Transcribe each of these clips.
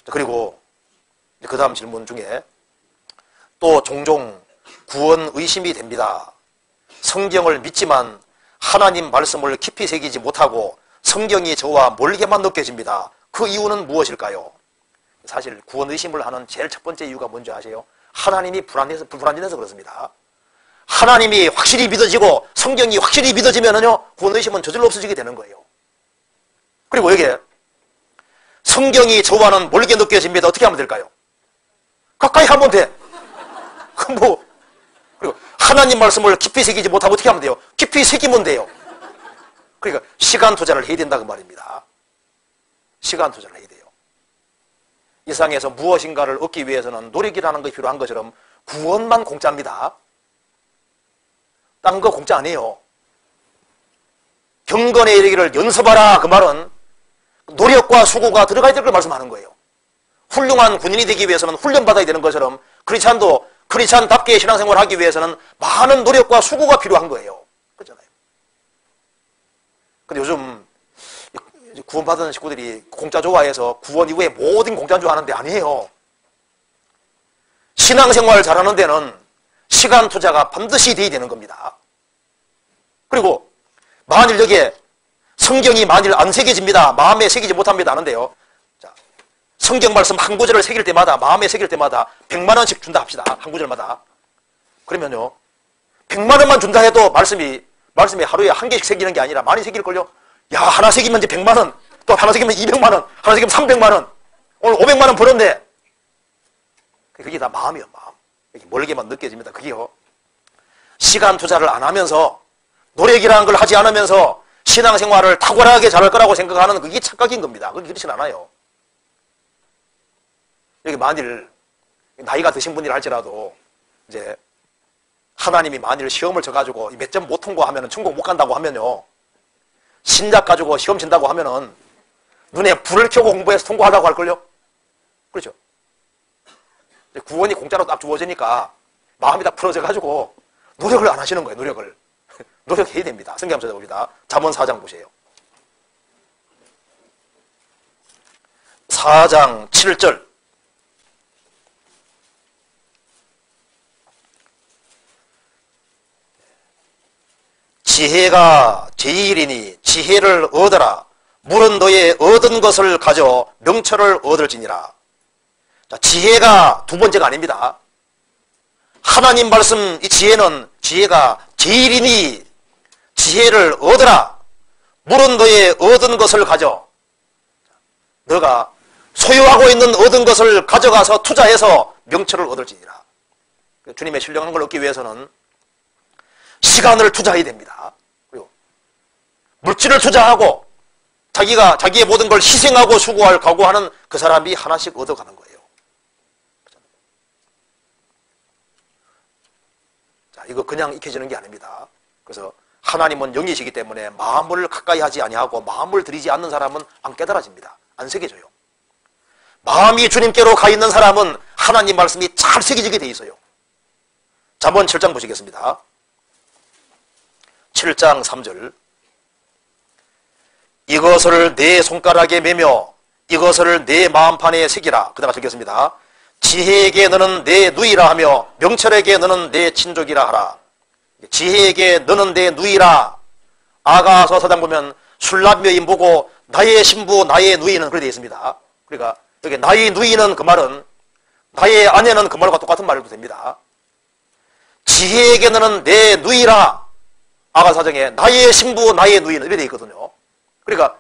그리고 그 다음 질문 중에 또 종종 구원 의심이 됩니다. 성경을 믿지만 하나님 말씀을 깊이 새기지 못하고 성경이 저와 멀게만 느껴집니다. 그 이유는 무엇일까요? 사실 구원 의심을 하는 제일 첫 번째 이유가 뭔지 아세요? 하나님이 불안해서 그렇습니다. 하나님이 확실히 믿어지고 성경이 확실히 믿어지면은요, 구원 의심은 저절로 없어지게 되는 거예요. 그리고 여기에 성경이 저와는 멀게 느껴집니다. 어떻게 하면 될까요? 가까이 하면 돼. 그리고 하나님 말씀을 깊이 새기지 못하고 어떻게 하면 돼요? 깊이 새기면 돼요. 그러니까 시간 투자를 해야 된다 그 말입니다. 시간 투자를 해야 돼요. 이 세상에서 무엇인가를 얻기 위해서는 노력이라는 것이 필요한 것처럼 구원만 공짜입니다. 딴 거 공짜 아니에요. 경건에 이르기를 연습하라 그 말은 노력과 수고가 들어가야 될 걸 말씀하는 거예요. 훌륭한 군인이 되기 위해서는 훈련받아야 되는 것처럼 크리스찬도 크리스찬답게 신앙생활을 하기 위해서는 많은 노력과 수고가 필요한 거예요. 그렇잖아요. 근데 요즘 구원받은 식구들이 공짜 좋아해서 구원 이후에 모든 공짜인 줄 아는데 아니에요. 신앙생활 잘하는 데는 시간 투자가 반드시 돼야 되는 겁니다. 그리고 만일 여기에 성경이 만일 안 새겨집니다. 마음에 새기지 못합니다. 하는데요. 자, 성경 말씀 한 구절을 새길 때마다, 마음에 새길 때마다 100만 원씩 준다 합시다. 한 구절마다. 그러면요, 100만 원만 준다 해도 말씀이 하루에 한 개씩 새기는 게 아니라 많이 새길걸요? 야, 하나 새기면 이제 100만 원, 또 하나 새기면 200만 원, 하나 새기면 300만 원, 오늘 500만 원 벌었네. 그게 다 마음이에요, 마음. 이렇게 멀게만 느껴집니다. 그게요. 시간 투자를 안 하면서, 노력이라는 걸 하지 않으면서 신앙생활을 탁월하게 잘할 거라고 생각하는 그게 착각인 겁니다. 그게 그렇진 않아요. 여기 만일 나이가 드신 분이라 할지라도 이제 하나님이 만일 시험을 쳐가지고 몇 점 못 통과하면 천국 못 간다고 하면요, 신작 가지고 시험 친다고 하면은 눈에 불을 켜고 공부해서 통과하라고 할걸요? 그렇죠? 구원이 공짜로 딱 주어지니까 마음이 다 풀어져가지고 노력을 안 하시는 거예요. 노력을. 노력해야 됩니다. 성경 한번 찾아봅니다. 잠언 4장 보세요. 4장 7절. 지혜가 제일이니 지혜를 얻어라. 물은 너의 얻은 것을 가져 명철을 얻을지니라. 자, 지혜가 두 번째가 아닙니다. 하나님 말씀 이 지혜가 제일이니 지혜를 얻어라. 물은 너의 얻은 것을 가져. 너가 소유하고 있는 얻은 것을 가져가서 투자해서 명철을 얻을지니라. 주님의 신령한 걸 얻기 위해서는 시간을 투자해야 됩니다. 그리고 물질을 투자하고 자기의 모든 걸 희생하고 수고할 각오하는 그 사람이 하나씩 얻어가는 거예요. 자, 이거 그냥 익혀지는 게 아닙니다. 그래서 하나님은 영이시기 때문에 마음을 가까이 하지 아니하고 마음을 들이지 않는 사람은 안 깨달아집니다. 안 새겨져요. 마음이 주님께로 가 있는 사람은 하나님 말씀이 잘 새겨지게 돼 있어요. 잠언 7장 보시겠습니다. 7장 3절. 이것을 내 손가락에 매며 이것을 내 마음판에 새기라. 그다가 적겠습니다. 지혜에게 너는 내 누이라 하며 명철에게 너는 내 친족이라 하라. 지혜에게 너는 내 누이라. 아가서 4장 보면 술람여인 보고 나의 신부 나의 누이는 그렇게 되어 있습니다. 그러니까 여기 나의 누이는 그 말은 나의 아내는 그 말과 똑같은 말도 됩니다. 지혜에게 너는 내 누이라. 아가사정에 나의 신부 나의 누이는 이렇게 되어 있거든요. 그러니까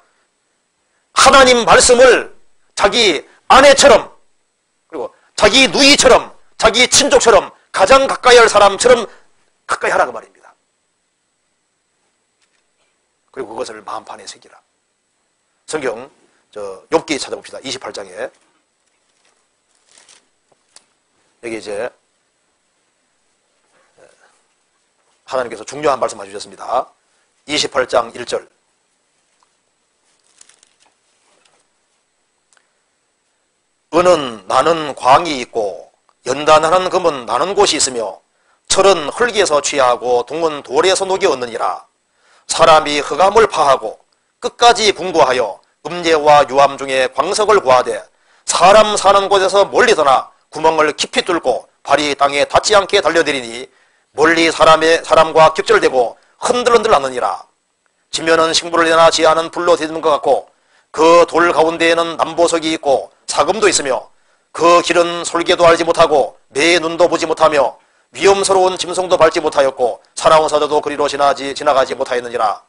하나님 말씀을 자기 아내처럼 그리고 자기 누이처럼 자기 친족처럼 가장 가까이 할 사람처럼 가까이 하라 그 말입니다. 그리고 그것을 마음판에 새기라. 성경 욥기 찾아봅시다. 28장에 여기 이제 하나님께서 중요한 말씀 해주셨습니다. 28장 1절. 은은 나는 광이 있고 연단하는 금은 나는 곳이 있으며 철은 흙에서 취하고 동은 돌에서 녹이 얻느니라. 사람이 흑암을 파하고 끝까지 궁구하여 음녀와 유암 중에 광석을 구하되 사람 사는 곳에서 멀리 떠나 구멍을 깊이 뚫고 발이 땅에 닿지 않게 달려내리니 멀리 사람과 격절되고 흔들흔들 나느니라. 지면은 식물을 내나 지하는 불로 뒤덮는 것 같고 그 돌 가운데에는 남보석이 있고 사금도 있으며 그 길은 솔개도 알지 못하고 내 눈도 보지 못하며 위험스러운 짐승도 밟지 못하였고 사나운 사자도 그리로 지나가지 못하였느니라.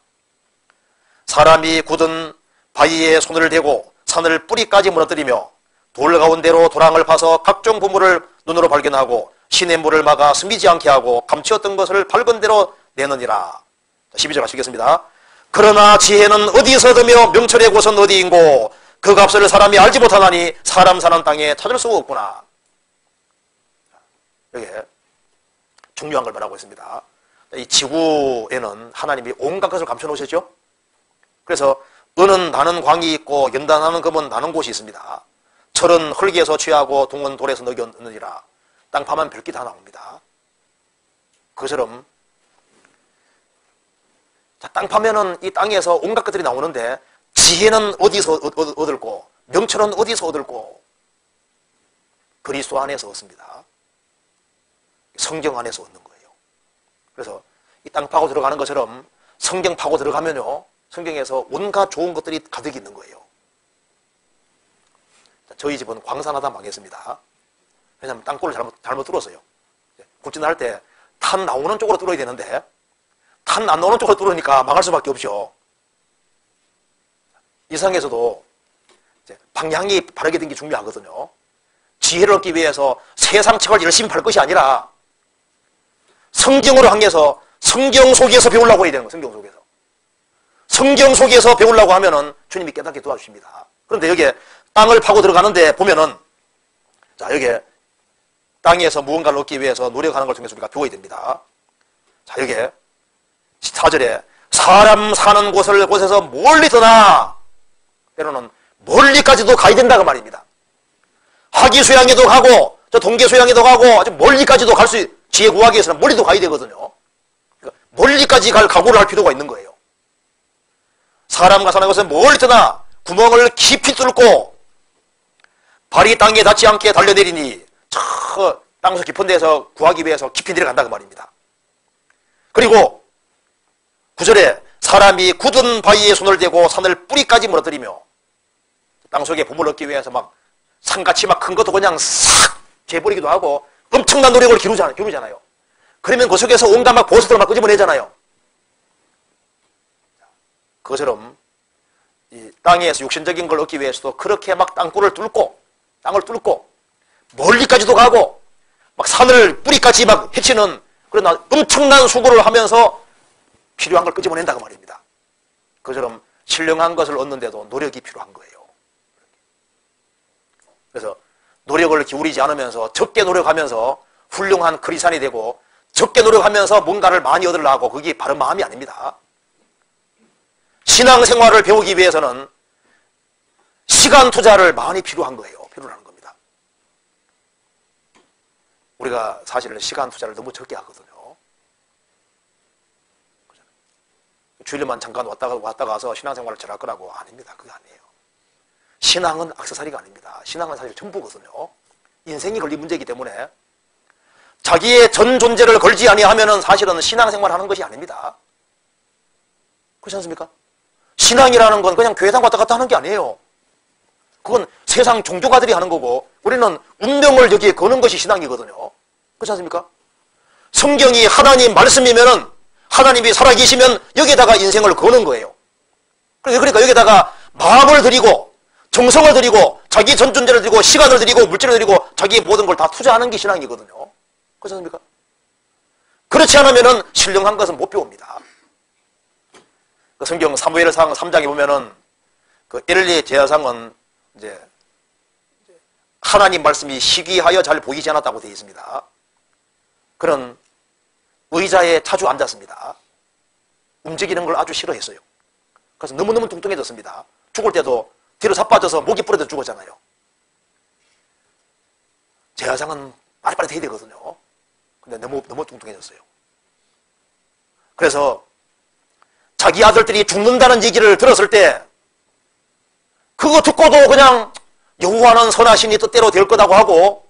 사람이 굳은 바위에 손을 대고 산을 뿌리까지 무너뜨리며 돌 가운데로 도랑을 파서 각종 보물을 눈으로 발견하고 시냇 물을 막아 스미지 않게 하고 감추었던 것을 밝은 대로 내느니라. 12절 하시겠습니다. 그러나 지혜는 어디서 얻으며 명철의 곳은 어디인고 그 값을 사람이 알지 못하나니 사람 사는 땅에 찾을 수가 없구나. 여기 중요한 걸 말하고 있습니다. 이 지구에는 하나님이 온갖 것을 감춰놓으셨죠. 그래서 은은 나는 광이 있고 연단하는 금은 나는 곳이 있습니다. 철은 흙에서 취하고 동은 돌에서 녹였느니라. 땅 파면 별게 다 나옵니다. 그처럼 땅 파면은 이 땅에서 온갖 것들이 나오는데 지혜는 어디서 얻을고 명철은 어디서 얻을고 그리스도 안에서 얻습니다. 성경 안에서 얻는 거예요. 그래서 이 땅 파고 들어가는 것처럼 성경 파고 들어가면요 성경에서 온갖 좋은 것들이 가득 있는 거예요. 저희 집은 광산하다 망했습니다. 왜냐하면 땅굴을 잘못 뚫었어요. 굴진할 때 탄 나오는 쪽으로 뚫어야 되는데 탄 안 나오는 쪽으로 뚫으니까 망할 수밖에 없죠. 이상에서도 방향이 바르게 된 게 중요하거든요. 지혜를 얻기 위해서 세상 책을 열심히 팔 것이 아니라 성경으로 향해서 성경 속에서 배우려고 해야 되는 거예요. 성경 속에서. 성경 속에서 배우려고 하면은 주님이 깨닫게 도와주십니다. 그런데 여기에 땅을 파고 들어가는데 보면은 자, 여기에 땅에서 무언가를 얻기 위해서 노력하는 걸 통해서 우리가 배워야 됩니다. 자, 여기에 4절에 사람 사는 곳에서 멀리 떠나 때로는 멀리까지도 가야 된다고 말입니다. 하기수양에도 가고 저 동계수양에도 가고 아주 멀리까지도 갈 수 지혜 구하기 위해서는 멀리도 가야 되거든요. 그러니까 멀리까지 갈 각오를 할 필요가 있는 거예요. 사람과 사는 곳에 멀리 떠나 구멍을 깊이 뚫고 발이 땅에 닿지 않게 달려내리니 저 땅속 깊은 데서 구하기 위해서 깊이 내려간다고 말입니다. 그리고 9절에 사람이 굳은 바위에 손을 대고 산을 뿌리까지 무너뜨리며 땅속에 보물 얻기 위해서 막 산같이 막 큰 것도 그냥 싹 재버리기도 하고 엄청난 노력을 기울이잖아요. 그러면 그 속에서 온갖 막 보석들을 막 끄집어내잖아요. 그것처럼 이 땅에서 육신적인 걸 얻기 위해서도 그렇게 막 땅굴을 뚫고 땅을 뚫고 멀리까지도 가고 막 산을 뿌리까지 막 헤치는 그런 엄청난 수고를 하면서 필요한 걸 끄집어낸다고 말입니다. 그처럼 신령한 것을 얻는데도 노력이 필요한 거예요. 그래서 노력을 기울이지 않으면서 적게 노력하면서 훌륭한 크리스찬이 되고 적게 노력하면서 뭔가를 많이 얻으려고 그게 바른 마음이 아닙니다. 신앙생활을 배우기 위해서는 시간 투자를 많이 필요한 거예요. 필요한 겁니다. 우리가 사실 시간 투자를 너무 적게 하거든요. 주일만 잠깐 왔다 가서 신앙생활을 잘할 거라고 아닙니다. 그게 아니에요. 신앙은 액세서리가 아닙니다. 신앙은 사실 전부거든요. 인생이 걸린 문제이기 때문에 자기의 전 존재를 걸지 아니하면은 사실은 신앙생활 하는 것이 아닙니다. 그렇지 않습니까? 신앙이라는 건 그냥 교회당 왔다 갔다 하는 게 아니에요. 그건 세상 종교가들이 하는 거고 우리는 운명을 여기에 거는 것이 신앙이거든요. 그렇지 않습니까? 성경이 하나님 말씀이면은 하나님이 살아계시면 여기에다가 인생을 거는 거예요. 그러니까 여기에다가 마음을 들이고 정성을 들이고 자기 전 존재를 들이고 시간을 들이고 물질을 들이고 자기의 모든 걸 다 투자하는 게 신앙이거든요. 그렇지 않습니까? 그렇지 않으면은 신령한 것은 못 배웁니다. 그 성경 사무엘상 3장에 보면은 그 엘리의 제사장은 이제 하나님 말씀이 희귀하여 잘 보이지 않았다고 되어 있습니다. 그런 의자에 자주 앉았습니다. 움직이는 걸 아주 싫어했어요. 그래서 너무너무 뚱뚱해졌습니다. 죽을 때도 뒤로 자빠져서 목이 부러져 죽었잖아요. 제사장은 빨리빨리 돼야 되거든요. 근데 너무 뚱뚱해졌어요. 그래서 자기 아들들이 죽는다는 얘기를 들었을 때 그거 듣고도 그냥 여호와는 선하시니 뜻대로 될 거라고 하고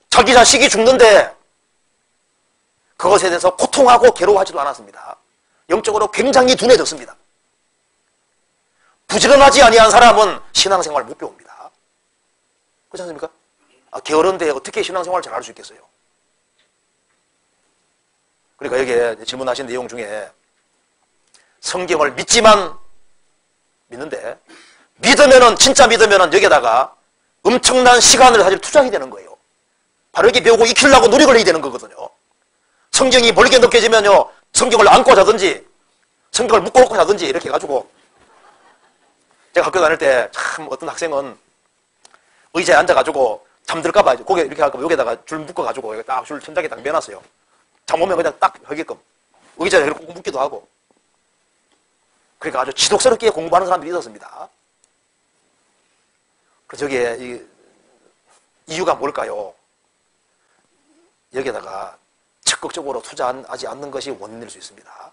자기 자식이 죽는데 그것에 대해서 고통하고 괴로워하지도 않았습니다. 영적으로 굉장히 둔해졌습니다. 부지런하지 아니한 사람은 신앙생활을 못 배웁니다. 그렇지 않습니까? 게으른데 어떻게 신앙생활을 잘 할 수 있겠어요? 그러니까 여기에 질문하신 내용 중에 성경을 믿지만 믿는데 믿으면은 진짜 믿으면은 여기에다가 엄청난 시간을 사실 투자해야 되는 거예요. 바르게 배우고 익히려고 노력을 해야 되는 거거든요. 성경이 멀게 느껴지면요 성경을 안고 자든지 성경을 묶어놓고 자든지 이렇게 해가지고 제가 학교 다닐 때 참 어떤 학생은 의자에 앉아가지고 잠들까봐 고개 이렇게 할까봐 여기다가 줄 묶어가지고 딱 줄 천장에 딱 매놨어요. 잠 오면 그냥 딱 하게끔 의자에 이렇게 꼭 묶기도 하고 그러니까 아주 지독스럽게 공부하는 사람들이 있었습니다. 그래서 저기에 이유가 뭘까요? 여기에다가 적극적으로 투자하지 않는 것이 원인일 수 있습니다.